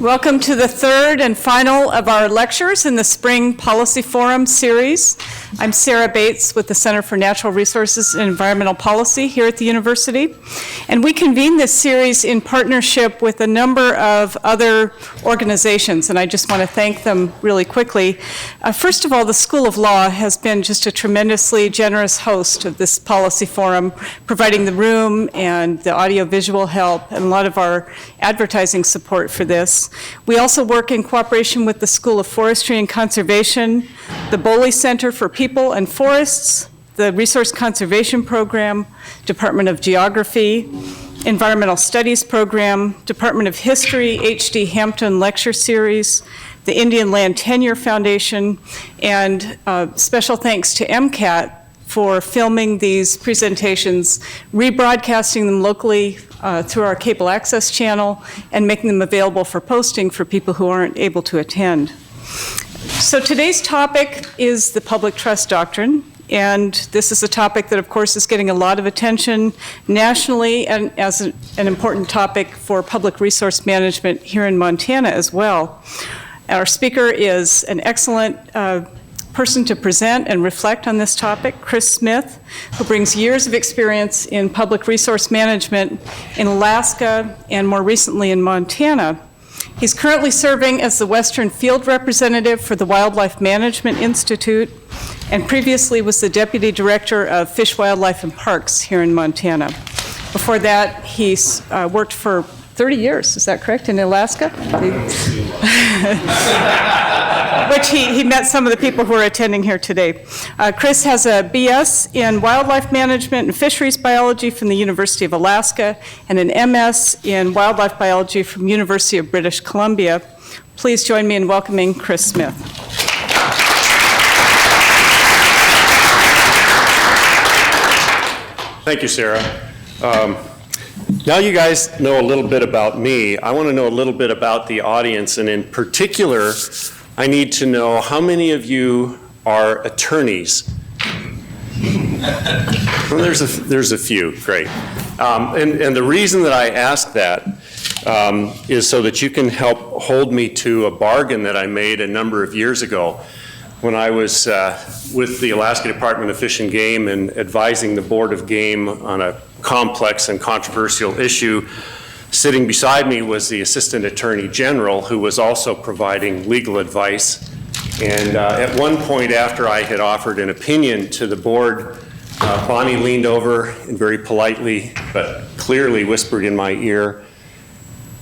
Welcome to the third and final of our lectures in the Spring Policy Forum series. I'm Sarah Bates with the Center for Natural Resources and Environmental Policy here at the university. And we convene this series in partnership with a number of other organizations, and I just want to thank them really quickly. First of all, the School of Law has been just a tremendously generous host of this policy forum, providing the room and the audio-visual help and a lot of our advertising support for this. We also work in cooperation with the School of Forestry and Conservation, the Boley Center for People and Forests, the Resource Conservation Program, Department of Geography, Environmental Studies Program, Department of History, H.D. Hampton Lecture Series, the Indian Land Tenure Foundation, and special thanks to MCAT for filming these presentations, rebroadcasting them locally through our cable access channel, and making them available for posting for people who aren't able to attend. So today's topic is the public trust doctrine, and this is a topic that, of course, is getting a lot of attention nationally and as an important topic for public resource management here in Montana as well. Our speaker is an excellent person to present and reflect on this topic, Chris Smith, who brings years of experience in public resource management in Alaska and more recently in Montana. He's currently serving as the Western Field Representative for the Wildlife Management Institute and previously was the Deputy Director of Fish, Wildlife, and Parks here in Montana. Before that, he's worked for 30 years, is that correct, in Alaska? Which he met some of the people who are attending here today. Chris has a BS in Wildlife Management and Fisheries Biology from the University of Alaska and an MS in Wildlife Biology from University of British Columbia. Please join me in welcoming Chris Smith. Thank you, Sarah. Now you guys know a little bit about me. I want to know a little bit about the audience, and in particular, I need to know how many of you are attorneys. Well, there's a few, great. And the reason that I ask that is so that you can help hold me to a bargain that I made a number of years ago when I was with the Alaska Department of Fish and Game and advising the Board of Game on a complex and controversial issue. Sitting beside me was the Assistant Attorney General, who was also providing legal advice. And at one point after I had offered an opinion to the board, Bonnie leaned over and very politely but clearly whispered in my ear,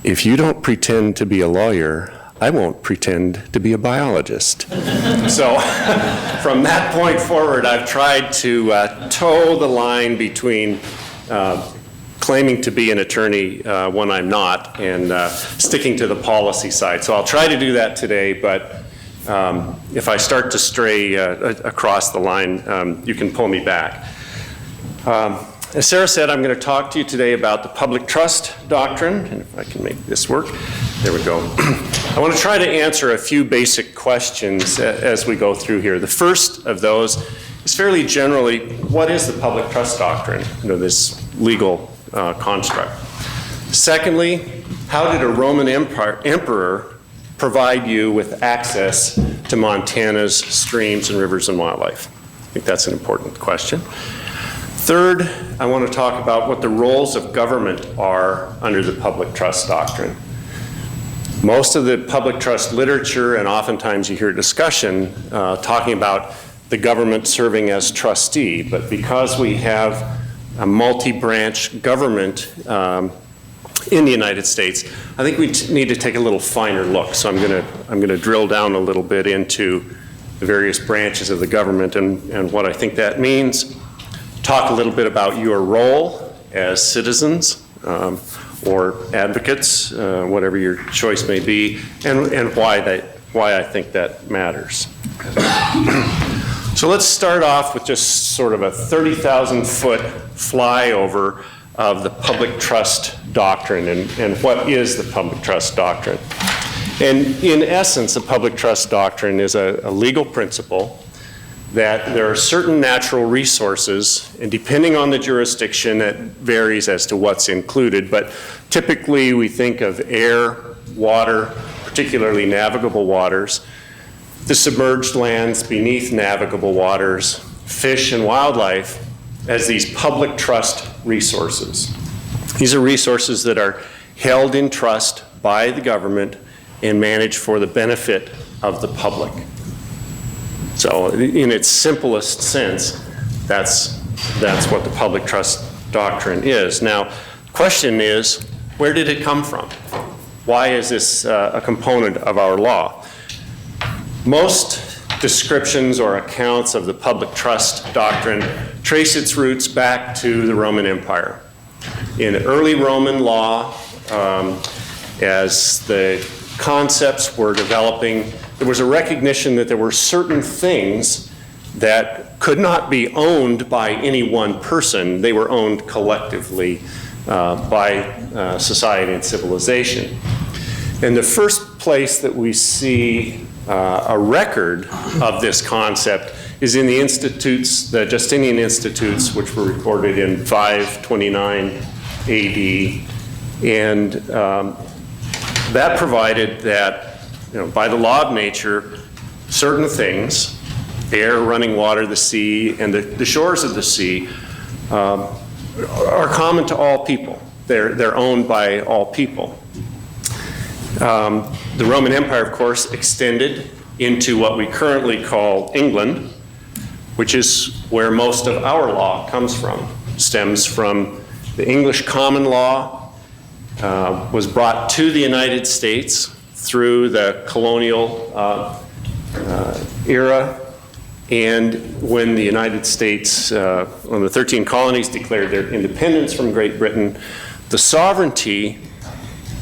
"If you don't pretend to be a lawyer, I won't pretend to be a biologist." So from that point forward, I've tried to toe the line between claiming to be an attorney when I'm not and sticking to the policy side. So I'll try to do that today, but if I start to stray across the line, you can pull me back. As Sarah said, I'm going to talk to you today about the public trust doctrine, and if I can make this work, there we go. I want to try to answer a few basic questions as we go through here. The first of those is fairly generally, what is the public trust doctrine? You know, this legal construct. Secondly, how did a Roman emperor provide you with access to Montana's streams and rivers and wildlife? I think that's an important question. Third, I want to talk about what the roles of government are under the public trust doctrine. Most of the public trust literature, and oftentimes you hear discussion talking about the government serving as trustee, but because we have a multi-branch government in the United States, I think we need to take a little finer look. So I'm going to drill down a little bit into the various branches of the government and what I think that means. Talk a little bit about your role as citizens or advocates, whatever your choice may be, and why I think that matters. So let's start off with just sort of a 30,000-foot flyover of the public trust doctrine and what is the public trust doctrine. And in essence, the public trust doctrine is a legal principle that there are certain natural resources, and depending on the jurisdiction, it varies as to what's included, but typically we think of air, water, particularly navigable waters, the submerged lands beneath navigable waters, fish and wildlife, as these public trust resources. These are resources that are held in trust by the government and managed for the benefit of the public. So in its simplest sense, that's what the public trust doctrine is. Now, the question is, where did it come from? Why is this a component of our law? Most descriptions or accounts of the public trust doctrine trace its roots back to the Roman Empire. In early Roman law, as the concepts were developing, there was a recognition that there were certain things that could not be owned by any one person. They were owned collectively by society and civilization. And the first place that we see a record of this concept is in the Institutes, the Justinian Institutes, which were recorded in 529 AD. And that provided that, by the law of nature, certain things, air, running water, the sea, and the shores of the sea, are common to all people. They're owned by all people. The Roman Empire, of course, extended into what we currently call England, which is where most of our law comes from. Stems from the English common law, was brought to the United States through the colonial era, and when the United States, when the 13 colonies declared their independence from Great Britain, the sovereignty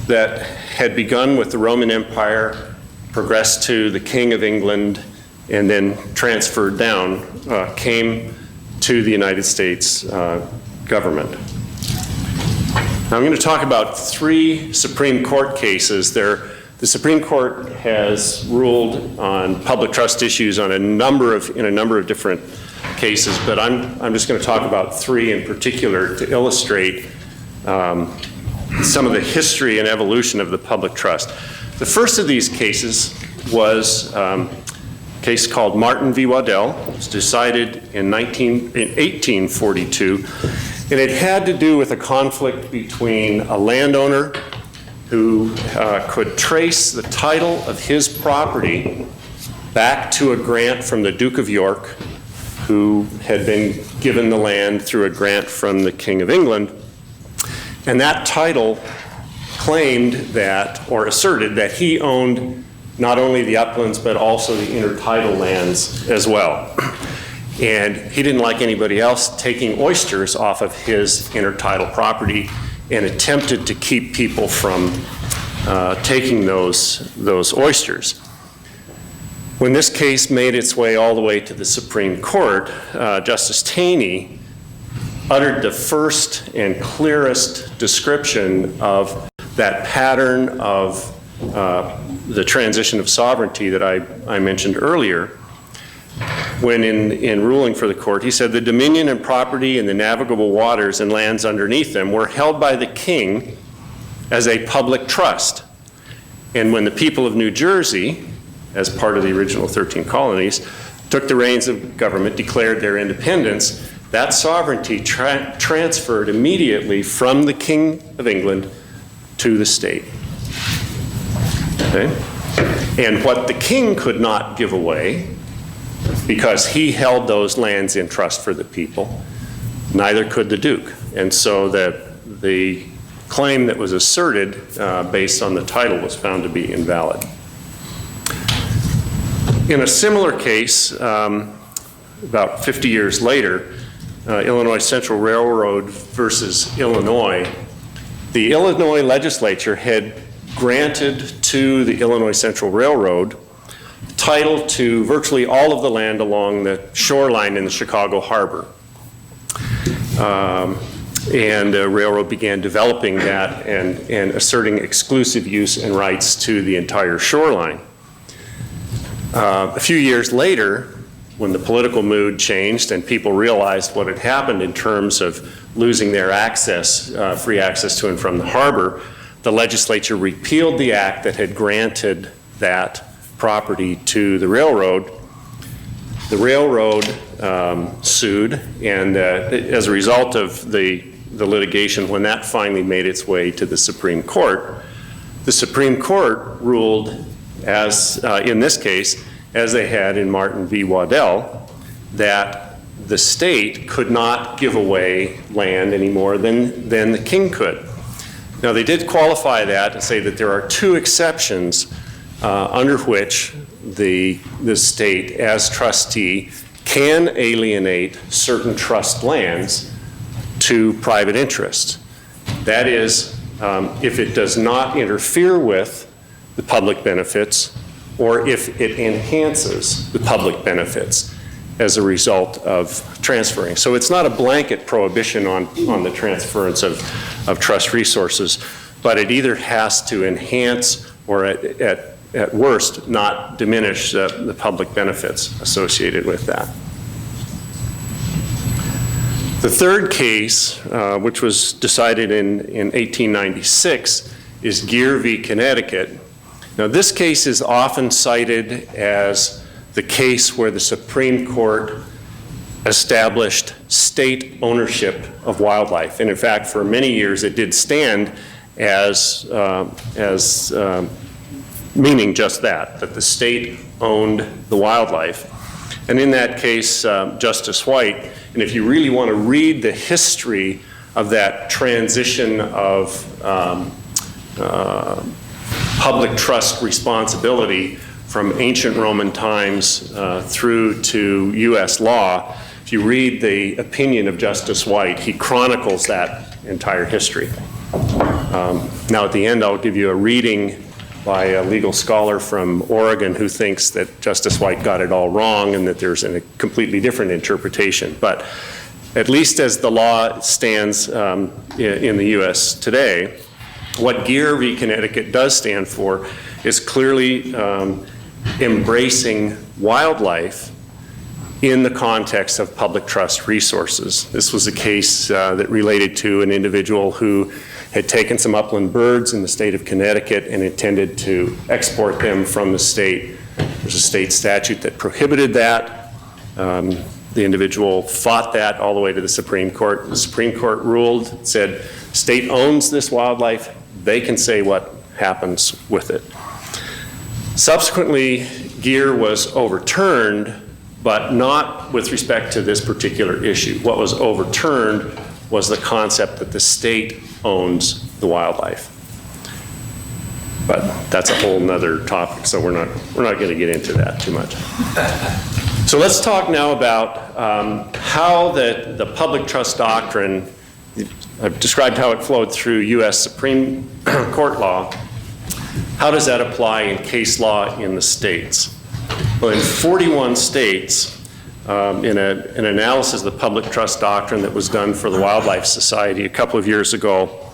that had begun with the Roman Empire progressed to the King of England and then transferred down, came to the United States government. Now I'm going to talk about 3 Supreme Court cases. The Supreme Court has ruled on public trust issues on in a number of different cases, but I'm just going to talk about 3 in particular to illustrate some of the history and evolution of the public trust. The first of these cases was a case called Martin v. Waddell. It was decided in 1842, and it had to do with a conflict between a landowner who could trace the title of his property back to a grant from the Duke of York, who had been given the land through a grant from the King of England. And that title claimed that, or asserted that he owned not only the uplands, but also the intertidal lands as well. And he didn't like anybody else taking oysters off of his intertidal property and attempted to keep people from taking those oysters. When this case made its way all the way to the Supreme Court, Justice Taney uttered the first and clearest description of that pattern of the transition of sovereignty that I mentioned earlier. When in ruling for the court, he said, the dominion and property in the navigable waters and lands underneath them were held by the king as a public trust. And when the people of New Jersey, as part of the original 13 colonies, took the reins of government, declared their independence, that sovereignty transferred immediately from the King of England to the state. Okay? And what the king could not give away, because he held those lands in trust for the people, neither could the Duke. And so that the claim that was asserted based on the title was found to be invalid. In a similar case, about 50 years later, Illinois Central Railroad versus Illinois, the Illinois legislature had granted to the Illinois Central Railroad title to virtually all of the land along the shoreline in the Chicago harbor. And the railroad began developing that and asserting exclusive use and rights to the entire shoreline. A few years later, when the political mood changed and people realized what had happened in terms of losing their access, free access to and from the harbor, the legislature repealed the act that had granted that property to the railroad sued, and as a result of the litigation, when that finally made its way to the Supreme Court ruled, as in this case, as they had in Martin v. Waddell, that the state could not give away land any more than the king could. Now, they did qualify that and say that there are two exceptions under which the state, as trustee, can alienate certain trust lands to private interests. That is, if it does not interfere with the public benefits, or if it enhances the public benefits as a result of transferring. So it's not a blanket prohibition on the transference of trust resources, but it either has to enhance or at worst not diminish the public benefits associated with that. The third case, which was decided in 1896, is Geer v. Connecticut. Now, this case is often cited as the case where the Supreme Court established state ownership of wildlife. And in fact, for many years, it did stand as meaning just that the state owned the wildlife. And in that case, Justice White, and if you really want to read the history of that transition of public trust responsibility from ancient Roman times through to U.S. law, if you read the opinion of Justice White, he chronicles that entire history. Now, at the end, I'll give you a reading by a legal scholar from Oregon who thinks that Justice White got it all wrong and that there's a completely different interpretation. But at least as the law stands in the U.S. today, what Geer v. Connecticut does stand for is clearly embracing wildlife in the context of public trust resources. This was a case that related to an individual who had taken some upland birds in the state of Connecticut and intended to export them from the state. There's a state statute that prohibited that. The individual fought that all the way to the Supreme Court. The Supreme Court ruled, said, state owns this wildlife, they can say what happens with it. Subsequently, Geer was overturned, but not with respect to this particular issue. What was overturned was the concept that the state owns the wildlife. But that's a whole nother topic, so we're not going to get into that too much. So let's talk now about how the public trust doctrine, I've described how it flowed through U.S. Supreme Court law. How does that apply in case law in the states? Well, in 41 states, in an analysis of the public trust doctrine that was done for the Wildlife Society a couple of years ago,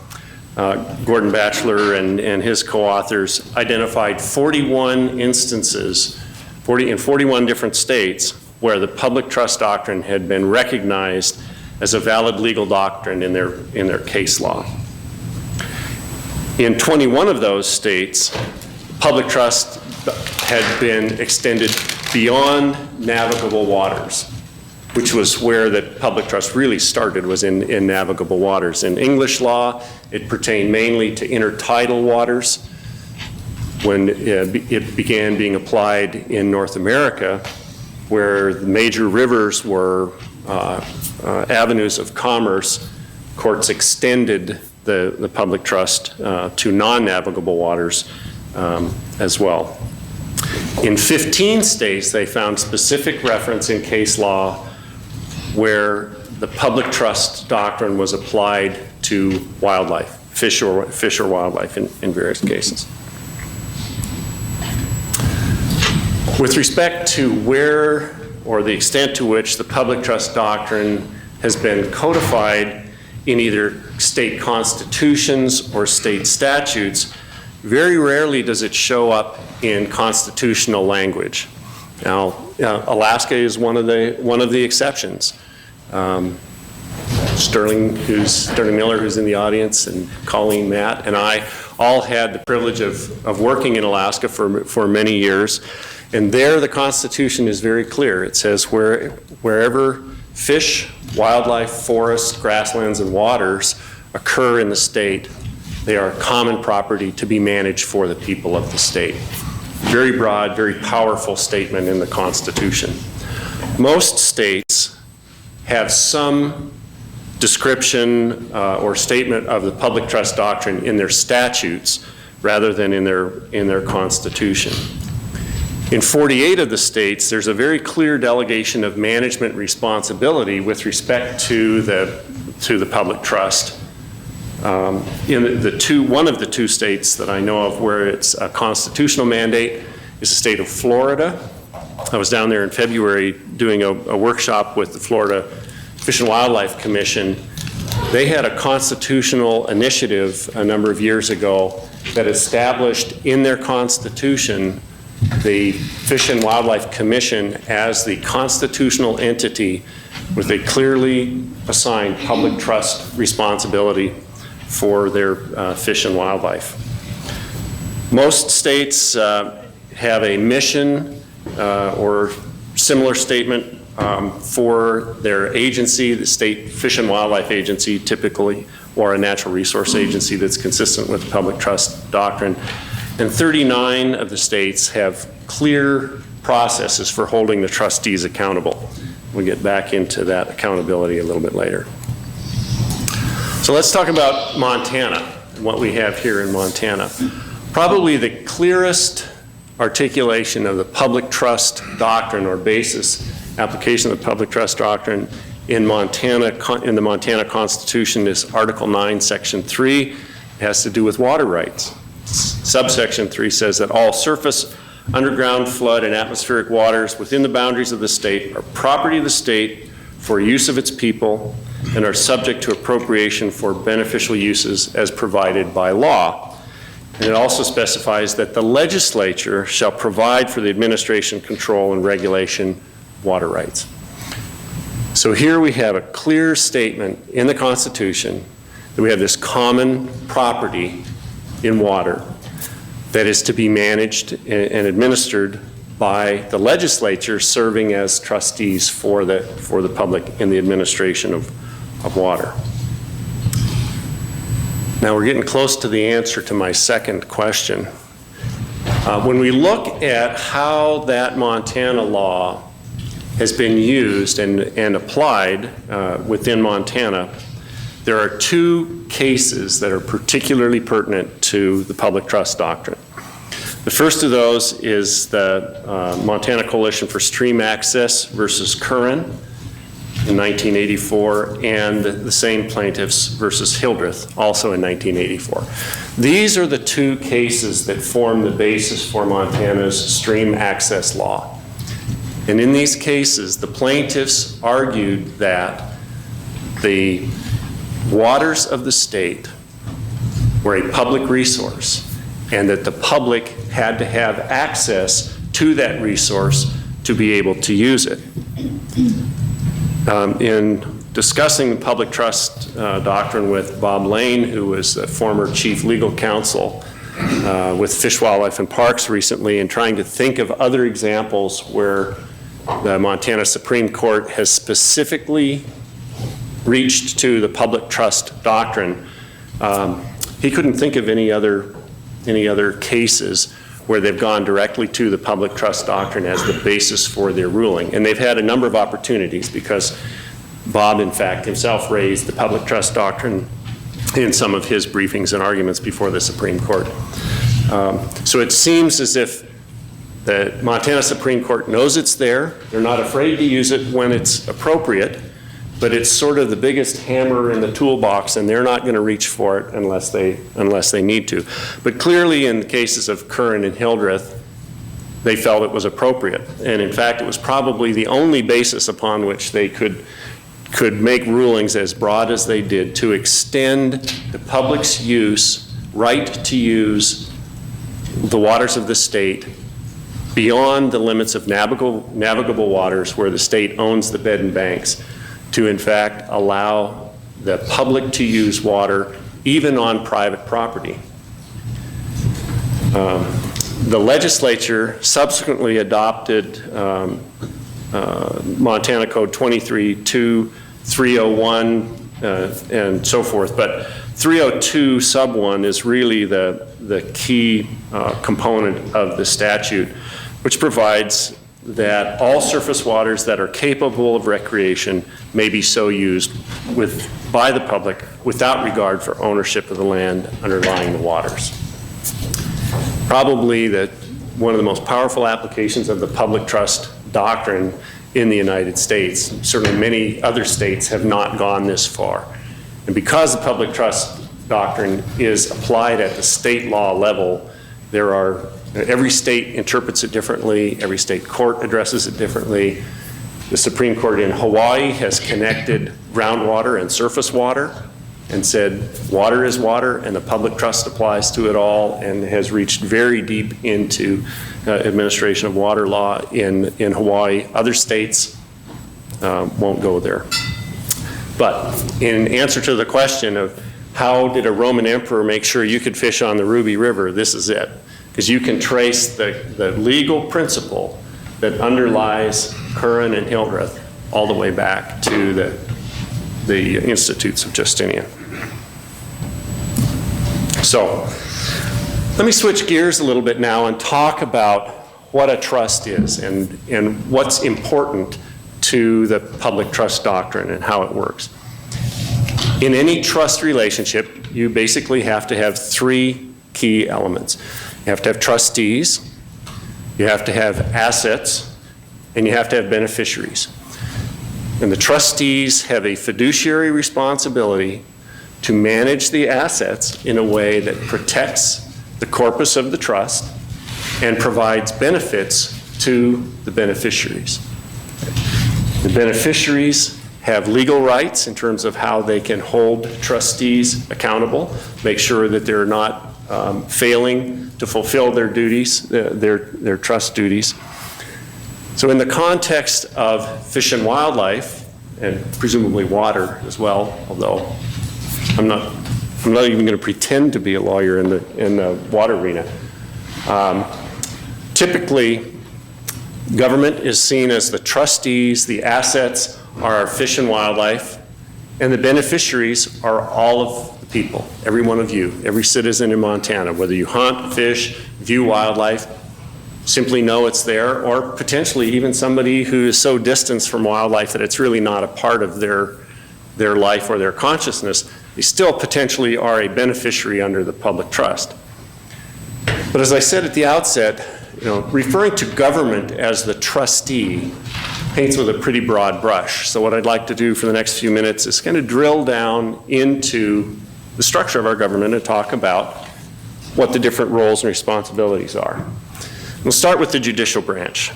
Gordon Batchelor and his co-authors identified 41 instances in 41 different states where the public trust doctrine had been recognized as a valid legal doctrine in their case law. In 21 of those states, public trust had been extended beyond navigable waters, which was where the public trust really started, was in navigable waters. In English law, it pertained mainly to intertidal waters. When it began being applied in North America, where the major rivers were avenues of commerce, courts extended the public trust to non-navigable waters as well. In 15 states, they found specific reference in case law where the public trust doctrine was applied to wildlife, fish or wildlife in various cases. With respect to where or the extent to which the public trust doctrine has been codified in either state constitutions or state statutes, very rarely does it show up in constitutional language. Now, Alaska is one of the exceptions. Sterling Miller, who's in the audience, and Colleen Matt, and I all had the privilege of working in Alaska for many years. And there the Constitution is very clear. It says wherever fish, wildlife, forests, grasslands, and waters occur in the state, they are common property to be managed for the people of the state. Very broad, very powerful statement in the Constitution. Most states have some description or statement of the public trust doctrine in their statutes rather than in their Constitution. In 48 of the states, there's a very clear delegation of management responsibility with respect to the public trust. In one of the two states that I know of where it's a constitutional mandate is the state of Florida. I was down there in February doing a workshop with the Florida Fish and Wildlife Commission. They had a constitutional initiative a number of years ago that established in their constitution the Fish and Wildlife Commission as the constitutional entity with a clearly assigned public trust responsibility for their fish and wildlife. Most states have a mission or similar statement for their agency, the State Fish and Wildlife Agency typically, or a natural resource agency that's consistent with the public trust doctrine. And 39 of the states have clear processes for holding the trustees accountable. We'll get back into that accountability a little bit later. So let's talk about Montana and what we have here in Montana. Probably the clearest articulation of the public trust doctrine or basis application of the public trust doctrine in Montana, in the Montana Constitution is Article 9, Section 3. It has to do with water rights. Subsection 3 says that all surface, underground, flood, and atmospheric waters within the boundaries of the state are property of the state for use of its people and are subject to appropriation for beneficial uses as provided by law. And it also specifies that the legislature shall provide for the administration, control, and regulation of water rights. So here we have a clear statement in the Constitution that we have this common property in water that is to be managed and administered by the legislature serving as trustees for the public in the administration of water. Now we're getting close to the answer to my second question. When we look at how that Montana law has been used and applied within Montana, there are two cases that are particularly pertinent to the public trust doctrine. The first of those is the Montana Coalition for Stream Access versus Curran in 1984, and the same plaintiffs versus Hildreth, also in 1984. These are the two cases that form the basis for Montana's stream access law. And in these cases, the plaintiffs argued that the waters of the state were a public resource and that the public had to have access to that resource to be able to use it. In discussing the public trust doctrine with Bob Lane, who was the former chief legal counsel with Fish, Wildlife, and Parks recently, and trying to think of other examples where the Montana Supreme Court has specifically reached to the public trust doctrine, he couldn't think of any other cases where they've gone directly to the public trust doctrine as the basis for their ruling. And they've had a number of opportunities because Bob, in fact, himself raised the public trust doctrine in some of his briefings and arguments before the Supreme Court. So it seems as if the Montana Supreme Court knows it's there. They're not afraid to use it when it's appropriate, but it's sort of the biggest hammer in the toolbox, and they're not going to reach for it unless they need to. But clearly, in the cases of Curran and Hildreth, they felt it was appropriate, and in fact, it was probably the only basis upon which they could make rulings as broad as they did to extend the public's right to use the waters of the state beyond the limits of navigable waters where the state owns the bed and banks, to in fact allow the public to use water even on private property. The legislature subsequently adopted Montana Code 23-2, 301, and so forth. But 302 sub 1 is really the key component of the statute, which provides that all surface waters that are capable of recreation may be so used by the public without regard for ownership of the land underlying the waters. Probably one of the most powerful applications of the public trust doctrine in the United States. Certainly many other states have not gone this far. And because the public trust doctrine is applied at the state law level, every state interprets it differently, every state court addresses it differently. The Supreme Court in Hawaii has connected groundwater and surface water and said water is water and the public trust applies to it all, and has reached very deep into administration of water law in Hawaii. Other states won't go there. But in answer to the question of how did a Roman emperor make sure you could fish on the Ruby River, this is it. Because you can trace the legal principle that underlies Curran and Hildreth all the way back to the Statutes of Justinian. So let me switch gears a little bit now and talk about what a trust is and what's important to the public trust doctrine and how it works. In any trust relationship, you basically have to have three key elements. You have to have trustees, you have to have assets, and you have to have beneficiaries. And the trustees have a fiduciary responsibility to manage the assets in a way that protects the corpus of the trust and provides benefits to the beneficiaries. The beneficiaries have legal rights in terms of how they can hold trustees accountable, make sure that they're not failing to fulfill their duties, their trust duties. So in the context of fish and wildlife, and presumably water as well, although I'm not even going to pretend to be a lawyer in the water arena. Typically, government is seen as the trustees, the assets are our fish and wildlife, and the beneficiaries are all of the people, every one of you, every citizen in Montana, whether you hunt, fish, view wildlife, simply know it's there, or potentially even somebody who is so distanced from wildlife that it's really not a part of their life or their consciousness, they still potentially are a beneficiary under the public trust. But as I said at the outset, referring to government as the trustee paints with a pretty broad brush. So what I'd like to do for the next few minutes is kind of drill down into the structure of our government and talk about what the different roles and responsibilities are. We'll start with the judicial branch.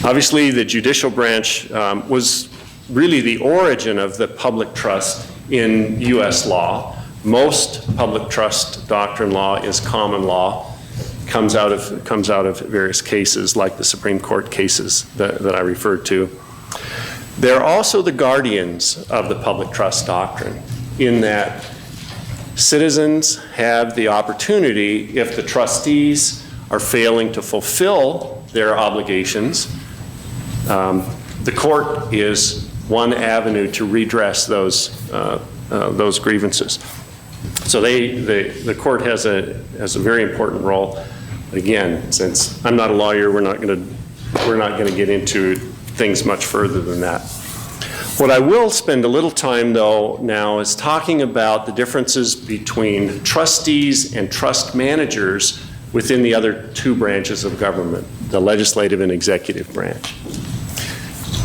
Obviously, the judicial branch was really the origin of the public trust in U.S. law. Most public trust doctrine law is common law. Comes out of various cases like the Supreme Court cases that I referred to. They're also the guardians of the public trust doctrine in that citizens have the opportunity, if the trustees are failing to fulfill their obligations, the court is one avenue to redress those grievances. So the court has a very important role. Again, since I'm not a lawyer, we're not going to get into things much further than that. What I will spend a little time, though, now is talking about the differences between trustees and trust managers within the other two branches of government, the legislative and executive branch.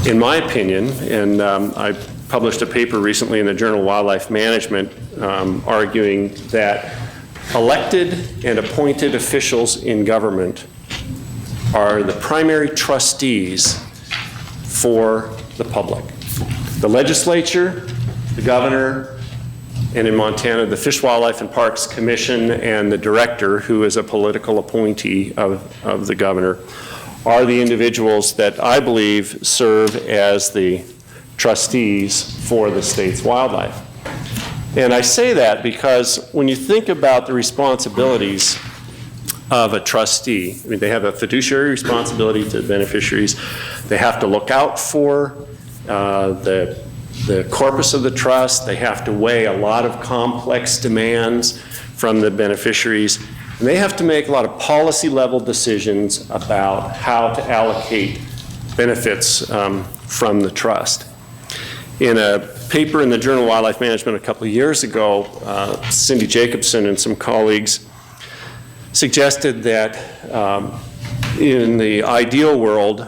In my opinion, and I published a paper recently in the Journal of Wildlife Management arguing that elected and appointed officials in government are the primary trustees for the public. The legislature, the governor, and in Montana, the Fish, Wildlife, and Parks Commission and the director, who is a political appointee of the governor, are the individuals that I believe serve as the trustees for the state's wildlife. And I say that because when you think about the responsibilities of a trustee. I mean, they have a fiduciary responsibility to the beneficiaries. They have to look out for the corpus of the trust. They have to weigh a lot of complex demands from the beneficiaries. And they have to make a lot of policy level decisions about how to allocate benefits from the trust. In a paper in the Journal of Wildlife Management a couple of years ago, Cindy Jacobson and some colleagues suggested that in the ideal world,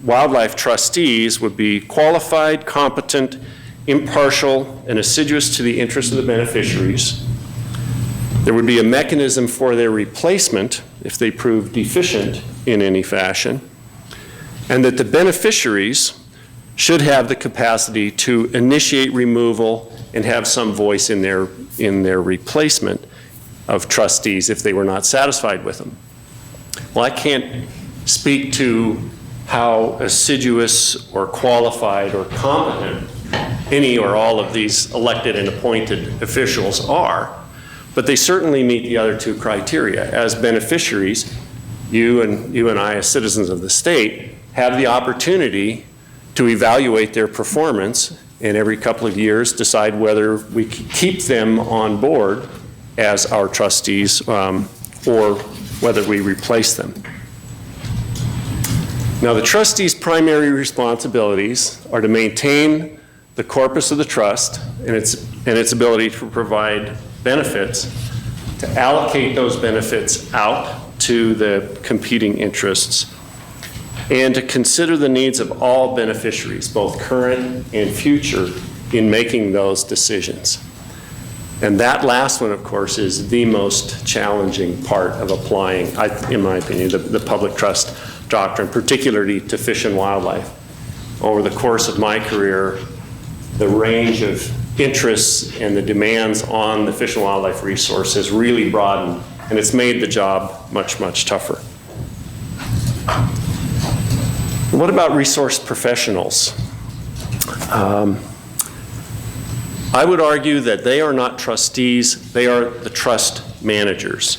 wildlife trustees would be qualified, competent, impartial, and assiduous to the interests of the beneficiaries. There would be a mechanism for their replacement if they prove deficient in any fashion, and that the beneficiaries should have the capacity to initiate removal and have some voice in their replacement of trustees if they were not satisfied with them. Well, I can't speak to how assiduous or qualified or competent any or all of these elected and appointed officials are, but they certainly meet the other two criteria. As beneficiaries, you and I as citizens of the state have the opportunity to evaluate their performance and every couple of years decide whether we keep them on board as our trustees or whether we replace them. Now, the trustee's primary responsibilities are to maintain the corpus of the trust and its ability to provide benefits, to allocate those benefits out to the competing interests, and to consider the needs of all beneficiaries, both current and future, in making those decisions. And that last one, of course, is the most challenging part of applying, in my opinion, the public trust doctrine, particularly to fish and wildlife. Over the course of my career, the range of interests and the demands on the fish and wildlife resource has really broadened, and it's made the job much, much tougher. What about resource professionals? I would argue that they are not trustees, they are the trust managers.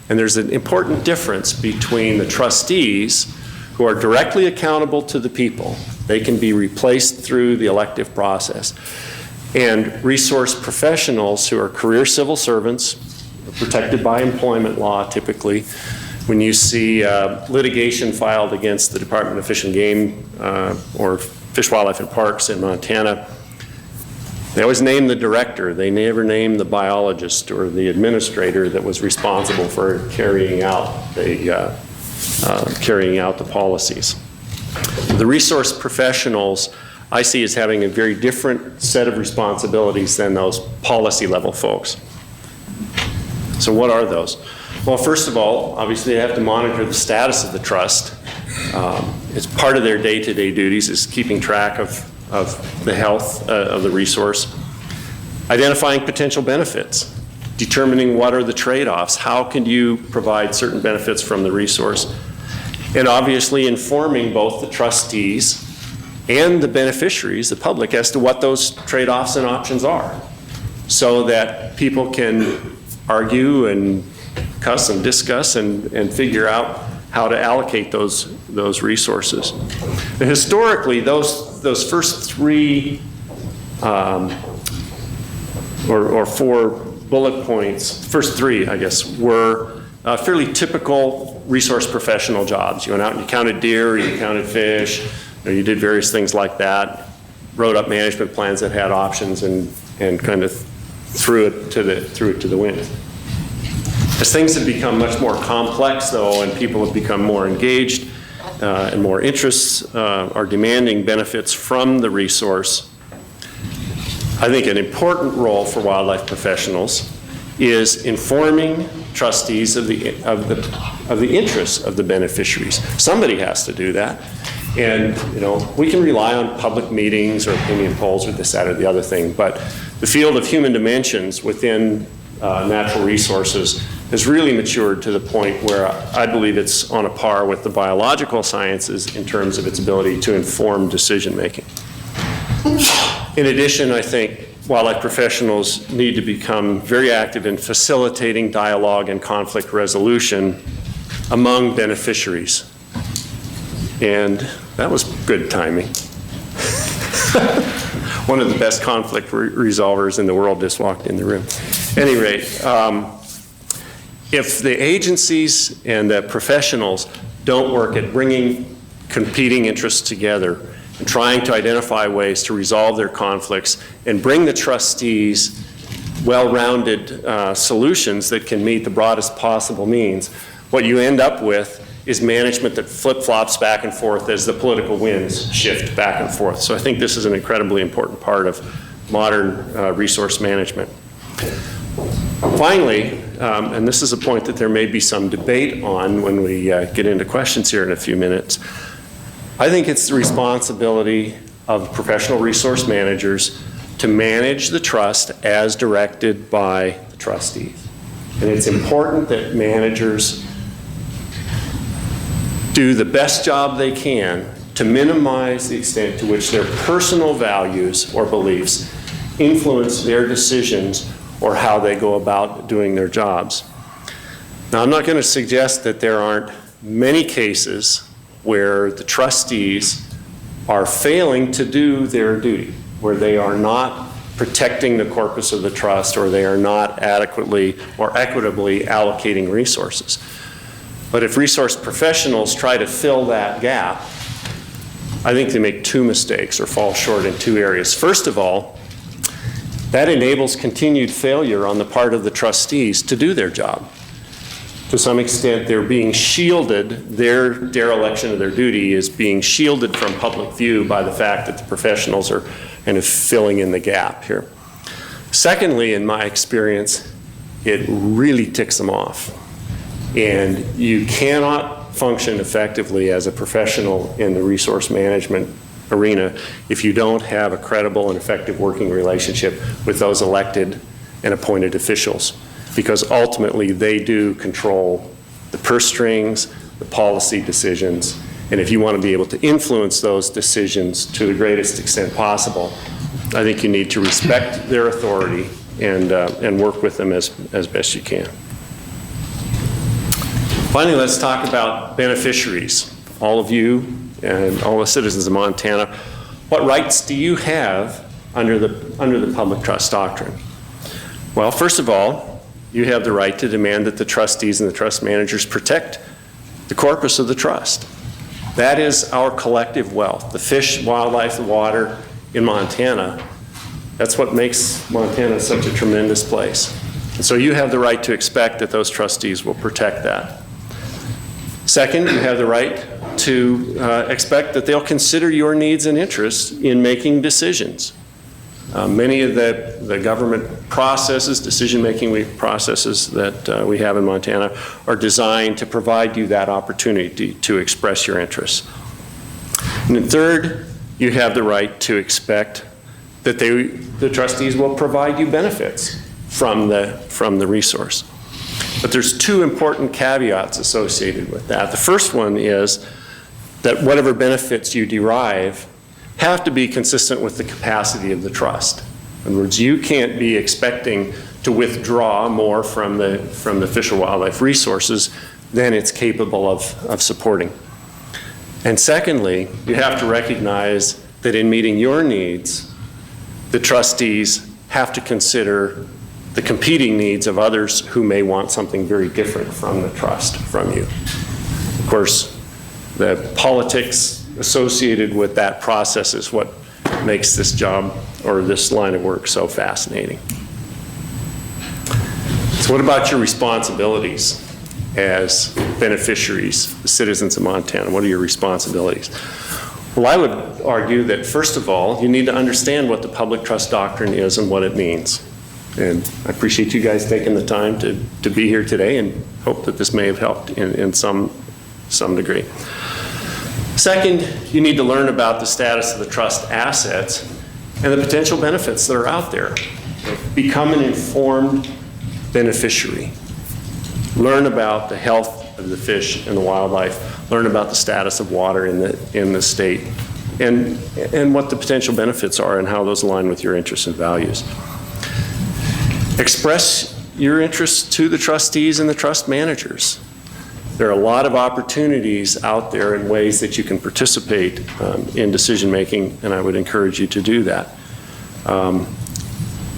And there's an important difference between the trustees, who are directly accountable to the people. They can be replaced through the elective process. And resource professionals, who are career civil servants, protected by employment law typically. When you see litigation filed against the Department of Fish and Game or Fish, Wildlife, and Parks in Montana, they always name the director. They never name the biologist or the administrator that was responsible for carrying out the policies. The resource professionals I see as having a very different set of responsibilities than those policy level folks. So what are those? Well, first of all, obviously they have to monitor the status of the trust. It's part of their day-to-day duties is keeping track of the health of the resource. Identifying potential benefits, determining what are the trade-offs, how can you provide certain benefits from the resource, and obviously informing both the trustees and the beneficiaries, the public, as to what those trade-offs and options are, so that people can argue and cuss and discuss and figure out how to allocate those resources. And historically, those first three or four bullet points, first three, I guess, were fairly typical resource professional jobs. You went out and you counted deer, or you counted fish, or you did various things like that, wrote up management plans that had options, and kind of threw it to the wind. As things have become much more complex, though, and people have become more engaged and more interests are demanding benefits from the resource, I think an important role for wildlife professionals is informing trustees of the interests of the beneficiaries. Somebody has to do that. And we can rely on public meetings or opinion polls or this, that, or the other thing, but the field of human dimensions within natural resources has really matured to the point where I believe it's on a par with the biological sciences in terms of its ability to inform decision making. In addition, I think wildlife professionals need to become very active in facilitating dialogue and conflict resolution among beneficiaries. And that was good timing. One of the best conflict resolvers in the world just walked in the room. At any rate, if the agencies and the professionals don't work at bringing competing interests together and trying to identify ways to resolve their conflicts and bring the trustees well-rounded solutions that can meet the broadest possible means, what you end up with is management that flip-flops back and forth as the political winds shift back and forth. So I think this is an incredibly important part of modern resource management. Finally, and this is a point that there may be some debate on when we get into questions here in a few minutes, I think it's the responsibility of professional resource managers to manage the trust as directed by the trustees. And it's important that managers do the best job they can to minimize the extent to which their personal values or beliefs influence their decisions or how they go about doing their jobs. Now, I'm not going to suggest that there aren't many cases where the trustees are failing to do their duty, where they are not protecting the corpus of the trust or they are not adequately or equitably allocating resources. But if resource professionals try to fill that gap, I think they make two mistakes or fall short in two areas. First of all, that enables continued failure on the part of the trustees to do their job. To some extent, they're being shielded, their dereliction of their duty is being shielded from public view by the fact that the professionals are kind of filling in the gap here. Secondly, in my experience, it really ticks them off. And you cannot function effectively as a professional in the resource management arena if you don't have a credible and effective working relationship with those elected and appointed officials, because ultimately they do control the purse strings, the policy decisions, and if you want to be able to influence those decisions to the greatest extent possible, I think you need to respect their authority and work with them as best you can. Finally, let's talk about beneficiaries. All of you and all the citizens of Montana, what rights do you have under the public trust doctrine? Well, first of all, you have the right to demand that the trustees and the trust managers protect the corpus of the trust. That is our collective wealth. The fish, wildlife, the water in Montana, that's what makes Montana such a tremendous place. And so you have the right to expect that those trustees will protect that. Second, you have the right to expect that they'll consider your needs and interests in making decisions. Many of the government processes, decision-making processes that we have in Montana are designed to provide you that opportunity to express your interests. And then third, you have the right to expect that the trustees will provide you benefits from the resource. But there's two important caveats associated with that. The first one is that whatever benefits you derive have to be consistent with the capacity of the trust. In other words, you can't be expecting to withdraw more from the fish or wildlife resources than it's capable of supporting. And secondly, you have to recognize that in meeting your needs, the trustees have to consider the competing needs of others who may want something very different from the trust from you. Of course, the politics associated with that process is what makes this job or this line of work so fascinating. So what about your responsibilities as beneficiaries, the citizens of Montana? What are your responsibilities? Well, I would argue that first of all, you need to understand what the public trust doctrine is and what it means. And I appreciate you guys taking the time to be here today and hope that this may have helped in some degree. Second, you need to learn about the status of the trust assets and the potential benefits that are out there. Become an informed beneficiary. Learn about the health of the fish and the wildlife. Learn about the status of water in the state and what the potential benefits are and how those align with your interests and values. Express your interests to the trustees and the trust managers. There are a lot of opportunities out there in ways that you can participate in decision-making, and I would encourage you to do that.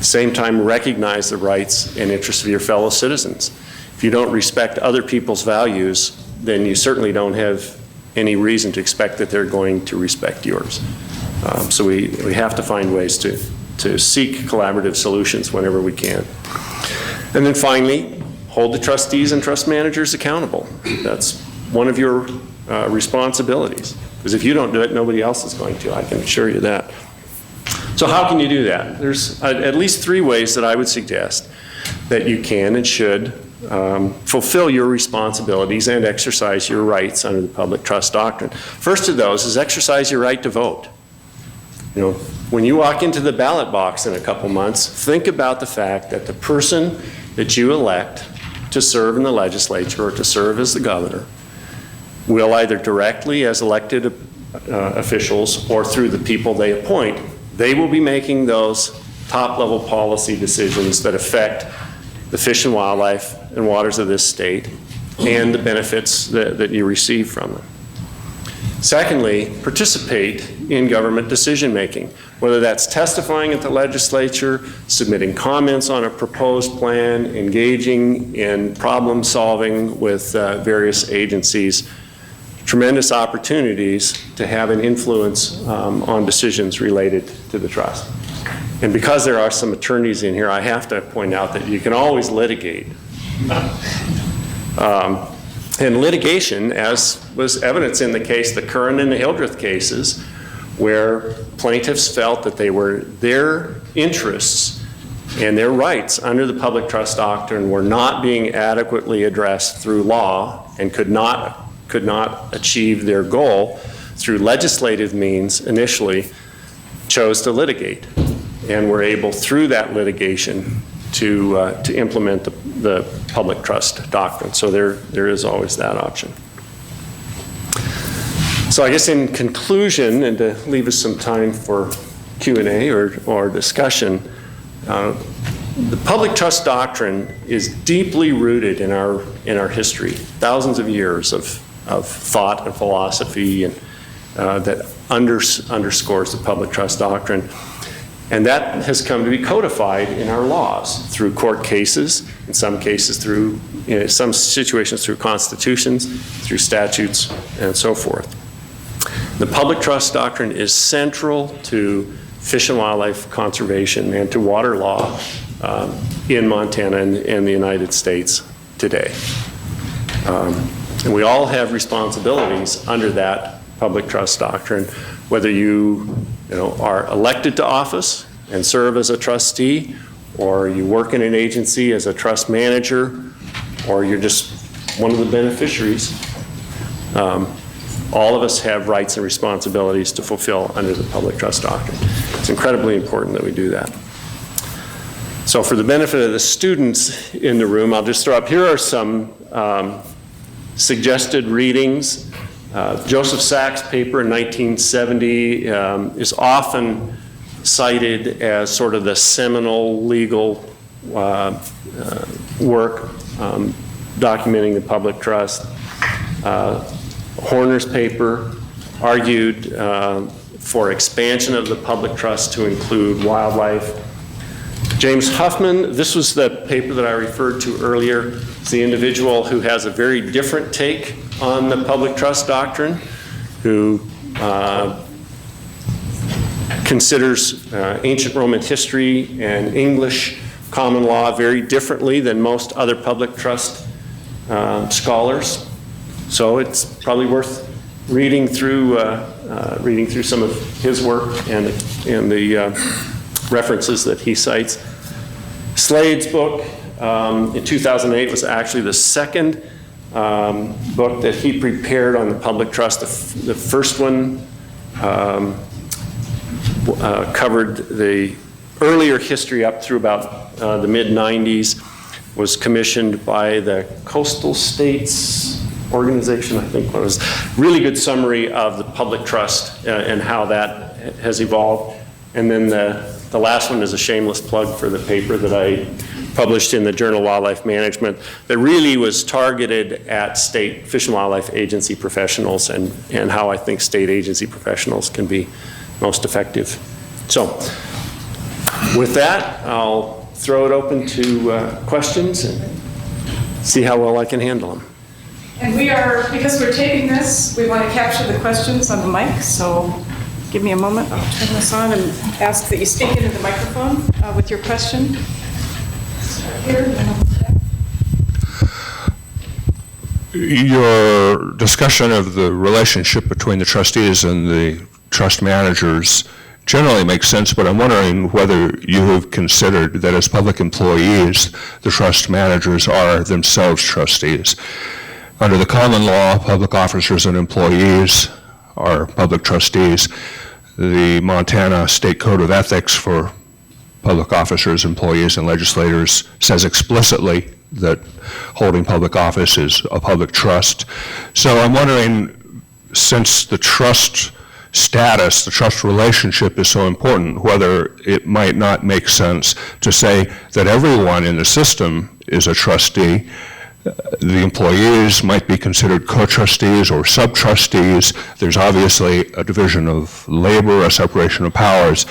Same time, recognize the rights and interests of your fellow citizens. If you don't respect other people's values, then you certainly don't have any reason to expect that they're going to respect yours. So we have to find ways to seek collaborative solutions whenever we can. And then finally, hold the trustees and trust managers accountable. That's one of your responsibilities. Because if you don't do it, nobody else is going to. I can assure you that. So how can you do that? There's at least 3 ways that I would suggest that you can and should fulfill your responsibilities and exercise your rights under the public trust doctrine. First of those is exercise your right to vote. You know, when you walk into the ballot box in a couple months, think about the fact that the person that you elect to serve in the legislature or to serve as the governor will either directly as elected officials or through the people they appoint, they will be making those top-level policy decisions that affect the fish and wildlife and waters of this state and the benefits that you receive from them. Secondly, participate in government decision-making, whether that's testifying at the legislature, submitting comments on a proposed plan, engaging in problem-solving with various agencies. Tremendous opportunities to have an influence on decisions related to the trust. And because there are some attorneys in here, I have to point out that you can always litigate. And litigation, as was evidence in the case, the Curran and the Hildreth cases, where plaintiffs felt that their interests and their rights under the public trust doctrine were not being adequately addressed through law and could not achieve their goal through legislative means initially, chose to litigate and were able through that litigation to implement the public trust doctrine. So there is always that option. So I guess in conclusion, and to leave us some time for Q&A or discussion, the public trust doctrine is deeply rooted in our history, thousands of years of thought and philosophy and that underscores the public trust doctrine. And that has come to be codified in our laws through court cases, in some cases through, in some situations through constitutions, through statutes, and so forth. The public trust doctrine is central to fish and wildlife conservation and to water law in Montana and the United States today. And we all have responsibilities under that public trust doctrine, whether you are elected to office and serve as a trustee, or you work in an agency as a trust manager, or you're just one of the beneficiaries. All of us have rights and responsibilities to fulfill under the public trust doctrine. It's incredibly important that we do that. So for the benefit of the students in the room, I'll just throw up, here are some suggested readings. Joseph Sachs' paper in 1970 is often cited as sort of the seminal legal work documenting the public trust. Horner's paper argued for expansion of the public trust to include wildlife. James Huffman, this was the paper that I referred to earlier. It's the individual who has a very different take on the public trust doctrine, who considers ancient Roman history and English common law very differently than most other public trust scholars. So it's probably worth reading through some of his work and the references that he cites. Slade's book in 2008 was actually the second book that he prepared on the public trust. The first one covered the earlier history up through about the mid-90s, was commissioned by the Coastal States organization, I think. It was a really good summary of the public trust and how that has evolved. And then the last one is a shameless plug for the paper that I published in the Journal of Wildlife Management that really was targeted at state Fish and Wildlife Agency professionals and how I think state agency professionals can be most effective. So with that, I'll throw it open to questions and see how well I can handle them. And because we're taping this, we want to capture the questions on the mic, so give me a moment. I'll turn this on and ask that you speak into the microphone with your question. Your discussion of the relationship between the trustees and the trust managers generally makes sense, but I'm wondering whether you have considered that as public employees, the trust managers are themselves trustees. Under the common law, public officers and employees are public trustees. The Montana State Code of Ethics for public officers, employees, and legislators says explicitly that holding public office is a public trust. So I'm wondering, since the trust status, the trust relationship is so important, whether it might not make sense to say that everyone in the system is a trustee. The employees might be considered co-trustees or sub-trustees. There's obviously a division of labor, a separation of powers.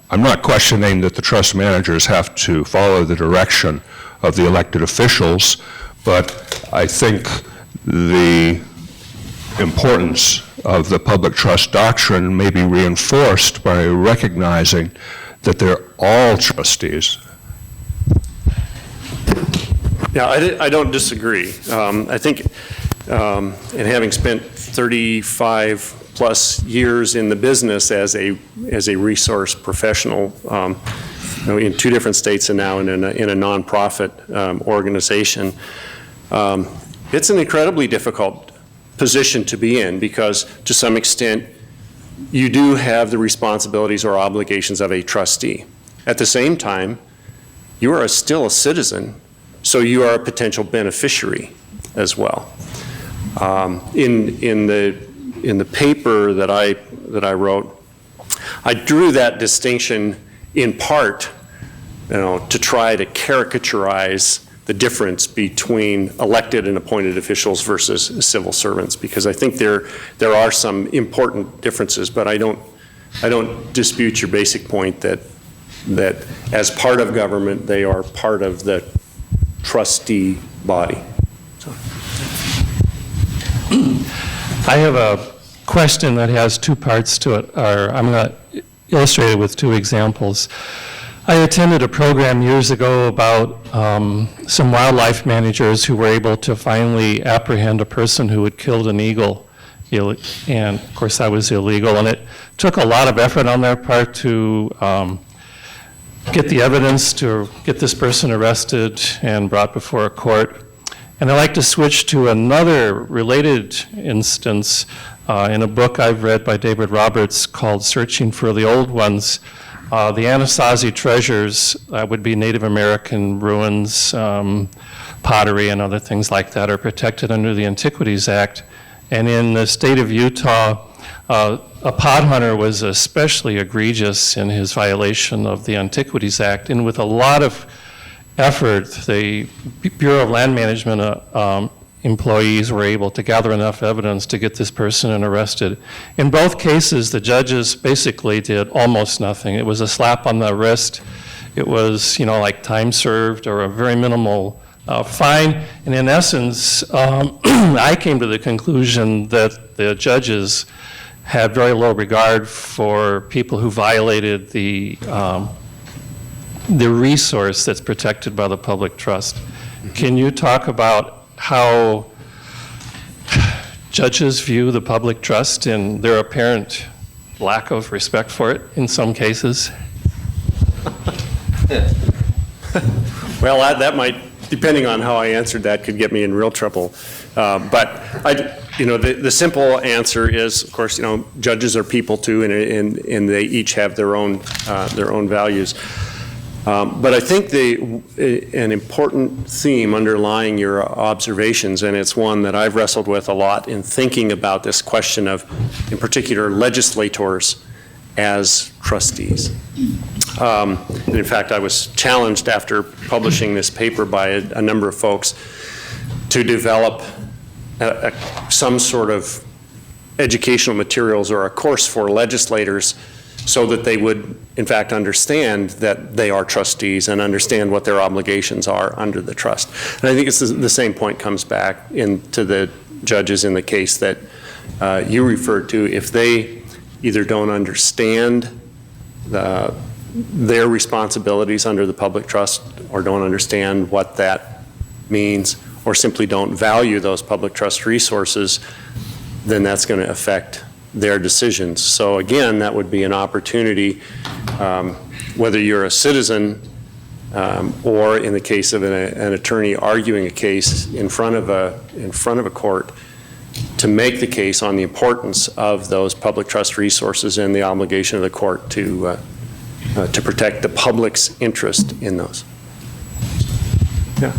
I'm not questioning that the trust managers have to follow the direction of the elected officials, but I think the importance of the public trust doctrine may be reinforced by recognizing that they're all trustees. Yeah, I don't disagree. I think, and having spent 35 plus years in the business as a resource professional, in 2 different states and now in a nonprofit organization, it's an incredibly difficult position to be in because, to some extent, you do have the responsibilities or obligations of a trustee. At the same time, you are still a citizen. So you are a potential beneficiary as well. In the paper that I wrote, I drew that distinction in part, to try to caricaturize the difference between elected and appointed officials versus civil servants, because I think there are some important differences. But I don't dispute your basic point that as part of government, they are part of the trustee body. So. I have a question that has 2 parts to it. I'm going to illustrate it with 2 examples. I attended a program years ago about some wildlife managers who were able to finally apprehend a person who had killed an eagle. And of course that was illegal, and it took a lot of effort on their part to get the evidence to get this person arrested and brought before a court. And I'd like to switch to another related instance in a book I've read by David Roberts called Searching for the Old Ones. The Anasazi treasures would be Native American ruins, pottery, and other things like that are protected under the Antiquities Act. And in the state of Utah, a pot hunter was especially egregious in his violation of the Antiquities Act, and with a lot of effort, the Bureau of Land Management employees were able to gather enough evidence to get this person arrested. In both cases, the judges basically did almost nothing. It was a slap on the wrist. It was, like time served or a very minimal fine. And in essence, I came to the conclusion that the judges had very low regard for people who violated the resource that's protected by the public trust. Can you talk about how judges view the public trust and their apparent lack of respect for it in some cases? Well, that might, depending on how I answered that, could get me in real trouble. But the simple answer is, of course, judges are people too, and they each have their own values. But I think an important theme underlying your observations, and it's one that I've wrestled with a lot in thinking about this question of, in particular, legislators as trustees. And in fact, I was challenged after publishing this paper by a number of folks to develop some sort of educational materials or a course for legislators so that they would, in fact, understand that they are trustees and understand what their obligations are under the trust. And I think it's the same point comes back into the judges in the case that you referred to. If they either don't understand their responsibilities under the public trust or don't understand what that means or simply don't value those public trust resources, then that's going to affect their decisions. So again, that would be an opportunity, whether you're a citizen or in the case of an attorney arguing a case in front of a court, to make the case on the importance of those public trust resources and the obligation of the court to protect the public's interest in those. Yeah.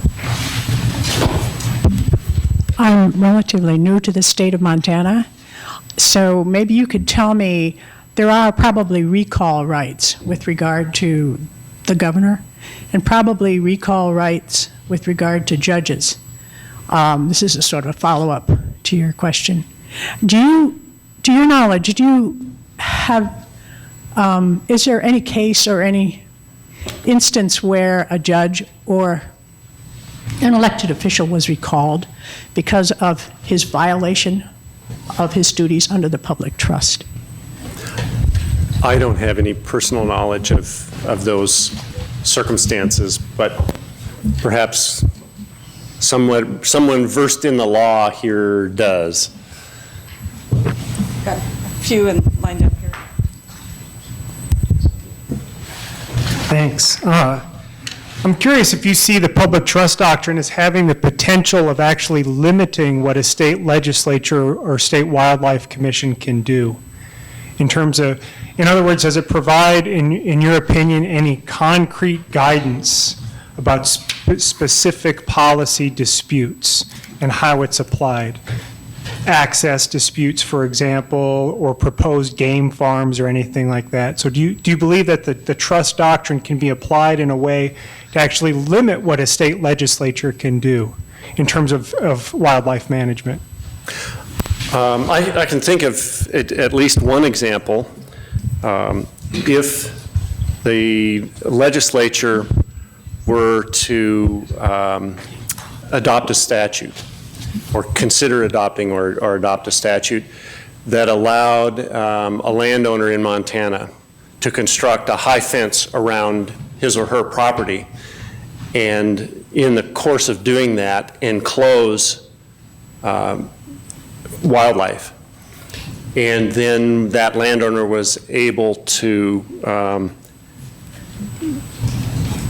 I'm relatively new to the state of Montana, so maybe you could tell me, there are probably recall rights with regard to the governor, and probably recall rights with regard to judges. This is a sort of a follow-up to your question. To your knowledge, do you have, is there any case or any instance where a judge or an elected official was recalled because of his violation of his duties under the public trust? I don't have any personal knowledge of those circumstances, but perhaps someone versed in the law here does. Got a few lined up here. Thanks. I'm curious if you see the public trust doctrine as having the potential of actually limiting what a state legislature or state wildlife commission can do. In terms of, in other words, does it provide, in your opinion, any concrete guidance about specific policy disputes and how it's applied? Access disputes, for example, or proposed game farms or anything like that. So do you believe that the trust doctrine can be applied in a way to actually limit what a state legislature can do in terms of wildlife management? I can think of at least one example. If the legislature were to adopt a statute or consider adopting or adopt a statute that allowed a landowner in Montana to construct a high fence around his or her property, and in the course of doing that enclose wildlife. And then that landowner was able to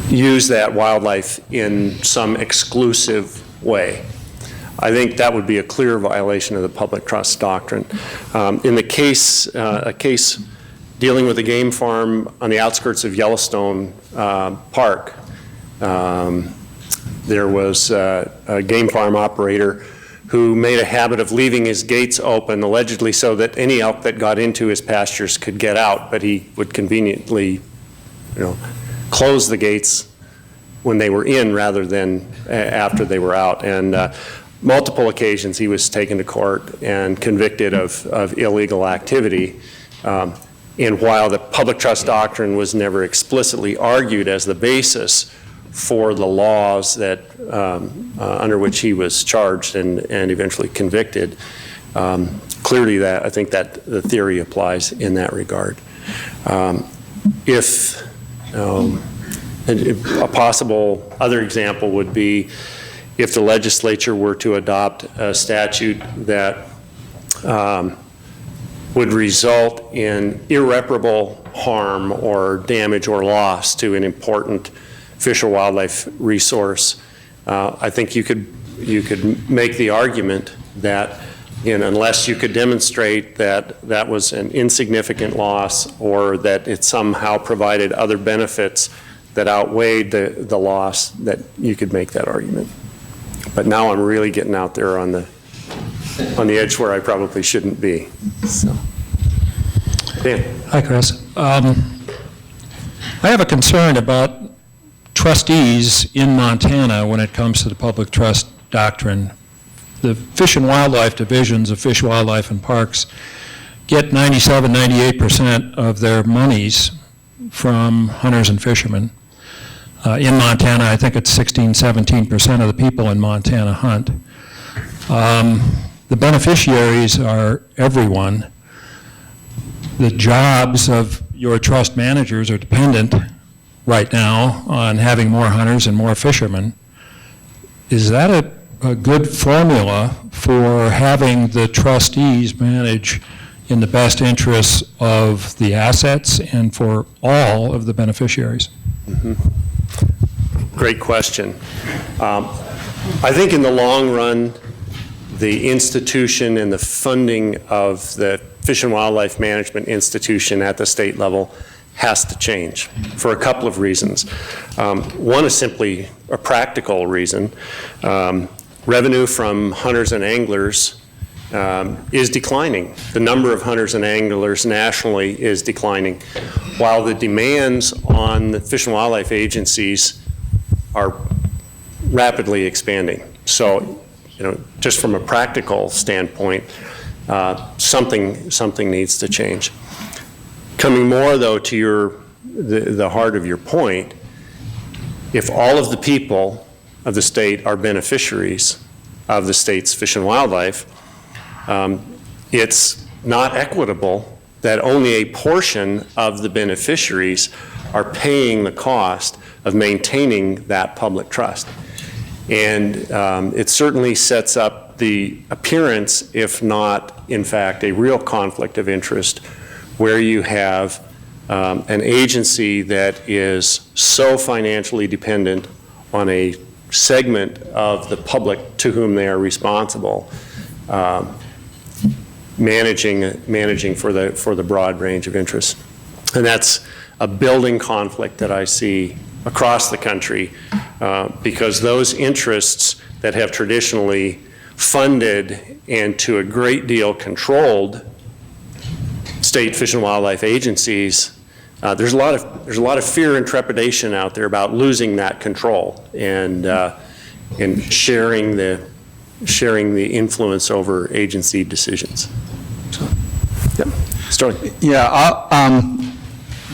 use that wildlife in some exclusive way. I think that would be a clear violation of the public trust doctrine. In the case, a case dealing with a game farm on the outskirts of Yellowstone Park, there was a game farm operator who made a habit of leaving his gates open, allegedly so that any elk that got into his pastures could get out, but he would conveniently, close the gates when they were in rather than after they were out. And multiple occasions he was taken to court and convicted of illegal activity. And while the public trust doctrine was never explicitly argued as the basis for the laws that under which he was charged and eventually convicted, clearly I think that the theory applies in that regard. If a possible other example would be if the legislature were to adopt a statute that would result in irreparable harm or damage or loss to an important fish or wildlife resource, I think you could make the argument that, unless you could demonstrate that that was an insignificant loss or that it somehow provided other benefits that outweighed the loss, that you could make that argument. But now I'm really getting out there on the edge where I probably shouldn't be. So. Dan? Hi, Chris. I have a concern about trustees in Montana when it comes to the public trust doctrine. The Fish and Wildlife divisions of Fish, Wildlife, and Parks get 98% of their monies from hunters and fishermen. In Montana, I think it's 17% of the people in Montana hunt. The beneficiaries are everyone. The jobs of your trust managers are dependent right now on having more hunters and more fishermen. Is that a good formula for having the trustees manage in the best interests of the assets and for all of the beneficiaries? Great question. I think in the long run, the institution and the funding of the Fish and Wildlife Management Institution at the state level has to change for a couple of reasons. One is simply a practical reason. Revenue from hunters and anglers is declining. The number of hunters and anglers nationally is declining, while the demands on the Fish and Wildlife agencies are rapidly expanding. So, just from a practical standpoint, something needs to change. Coming more, though, to the heart of your point, if all of the people of the state are beneficiaries of the state's Fish and Wildlife, it's not equitable that only a portion of the beneficiaries are paying the cost of maintaining that public trust. And it certainly sets up the appearance, if not, in fact, a real conflict of interest, where you have an agency that is so financially dependent on a segment of the public to whom they are responsible, managing for the broad range of interests. And that's a building conflict that I see across the country, because those interests that have traditionally funded and to a great deal controlled state Fish and Wildlife agencies, there's a lot of fear and trepidation out there about losing that control and sharing the influence over agency decisions. So, yep. Sterling. Yeah.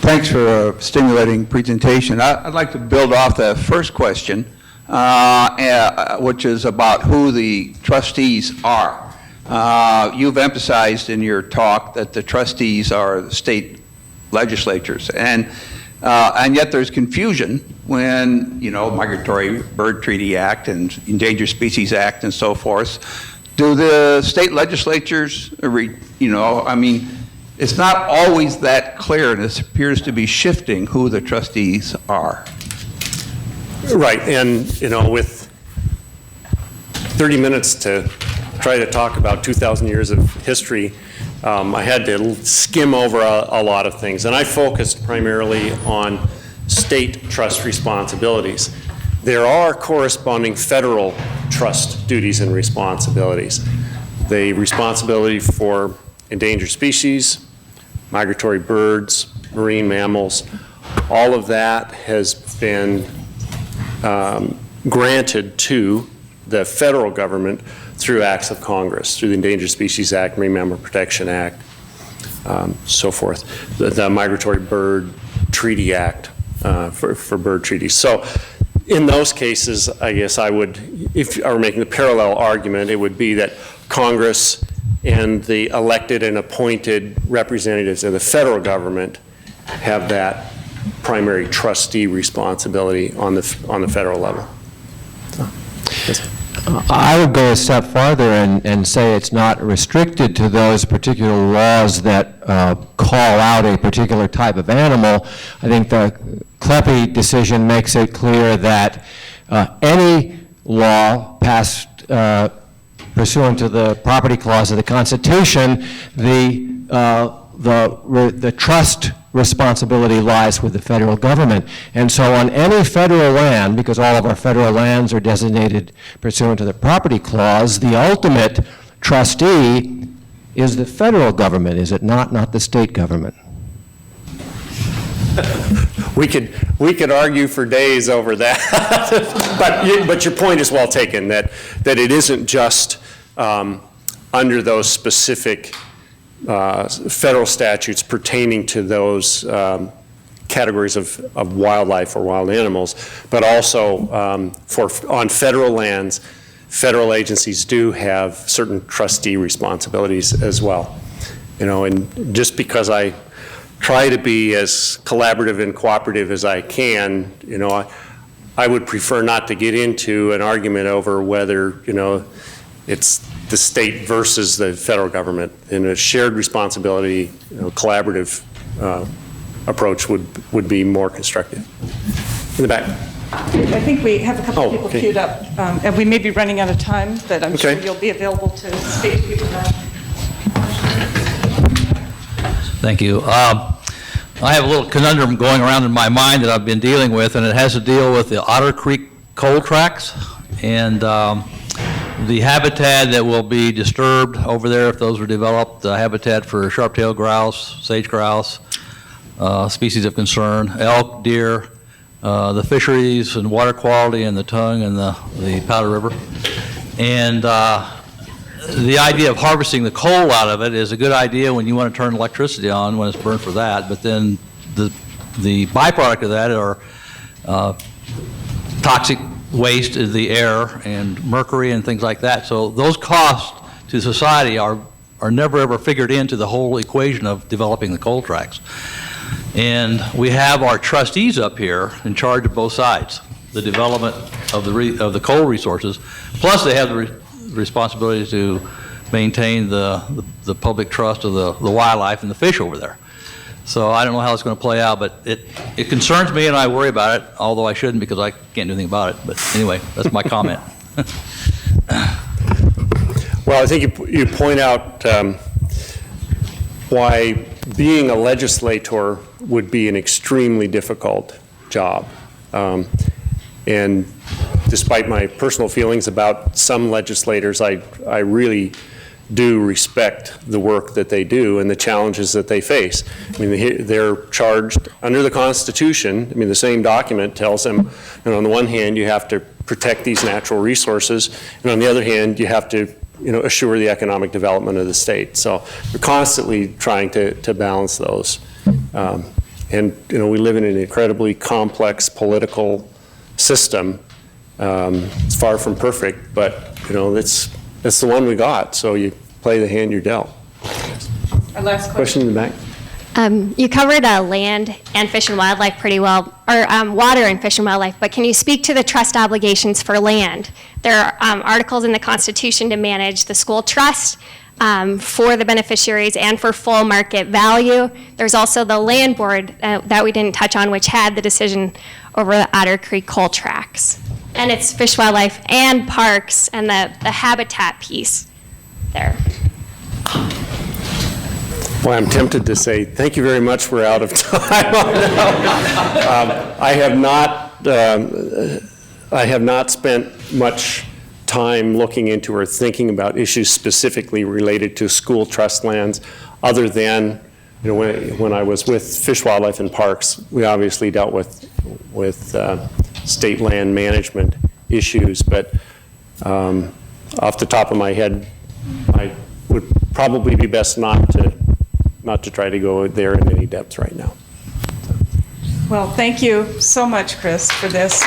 Thanks for a stimulating presentation. I'd like to build off the first question, which is about who the trustees are. You've emphasized in your talk that the trustees are the state legislatures, and yet there's confusion when, Migratory Bird Treaty Act and Endangered Species Act and so forth. Do the state legislatures, it's not always that clear, and it appears to be shifting who the trustees are. Right, and with 30 minutes to try to talk about 2,000 years of history, I had to skim over a lot of things, and I focused primarily on state trust responsibilities. There are corresponding federal trust duties and responsibilities. The responsibility for endangered species, migratory birds, marine mammals, all of that has been granted to the federal government through acts of Congress, through the Endangered Species Act, Marine Mammal Protection Act, so forth, the Migratory Bird Treaty Act for bird treaties. So in those cases, I guess I would, if I were making the parallel argument, it would be that Congress and the elected and appointed representatives of the federal government have that primary trustee responsibility on the federal level. So, yes. I would go a step farther and say it's not restricted to those particular laws that call out a particular type of animal. I think the Kleppe decision makes it clear that any law passed pursuant to the property clause of the Constitution, the trust responsibility lies with the federal government. And so on any federal land, because all of our federal lands are designated pursuant to the property clause, the ultimate trustee is the federal government, is it not the state government? We could argue for days over that, but your point is well taken, that it isn't just under those specific federal statutes pertaining to those categories of wildlife or wild animals, but also on federal lands, federal agencies do have certain trustee responsibilities as well. You know, and just because I try to be as collaborative and cooperative as I can, you know, I would prefer not to get into an argument over whether, you know, it's the state versus the federal government. In a shared responsibility, you know, collaborative approach would be more constructive. In the back. I think we have a couple of people okay. queued up, and we may be running out of time, but I'm sure Okay. you'll be available to speak to people now. Thank you. I have a little conundrum going around in my mind that I've been dealing with, and it has to deal with the Otter Creek coal tracks and the habitat that will be disturbed over there if those are developed, habitat for sharp-tailed grouse, sage grouse, species of concern, elk, deer, the fisheries and water quality and the tongue and the Powder River. And the idea of harvesting the coal out of it is a good idea when you want to turn electricity on when it's burned for that, but then the byproduct of that are toxic waste in the air and mercury and things like that. So those costs to society are never ever figured into the whole equation of developing the coal tracks. And we have our trustees up here in charge of both sides, the development of the coal resources, plus they have the responsibility to maintain the public trust of the wildlife and the fish over there. So I don't know how it's going to play out, but it concerns me and I worry about it, although I shouldn't because I can't do anything about it. But anyway, that's my comment. Well, I think you point out why being a legislator would be an extremely difficult job. And despite my personal feelings about some legislators, I really do respect the work that they do and the challenges that they face. I mean, they're charged under the Constitution. I mean, the same document tells them, and on the one hand, you have to protect these natural resources, and on the other hand, you have to, you know, assure the economic development of the state. So we're constantly trying to balance those. And, you know, we live in an incredibly complex political system. It's far from perfect, but, you know, it's the one we got, so you play the hand you're dealt. Our last Question in the back? You covered land and fish and wildlife pretty well, or water and fish and wildlife, but can you speak to the trust obligations for land? There are articles in the Constitution to manage the school trust for the beneficiaries and for full market value. There's also the land board that we didn't touch on, which had the decision over the Otter Creek coal tracks. And it's fish, wildlife, and parks, and the habitat piece there. Well, I'm tempted to say, thank you very much, we're out of time. I have not spent much time looking into or thinking about issues specifically related to school trust lands, other than, you know, when I was with Fish, Wildlife, and Parks, we obviously dealt with state land management issues, but off the top of my head, I would probably be best not to try to go there in any depth right now. Well, thank you so much, Chris, for this.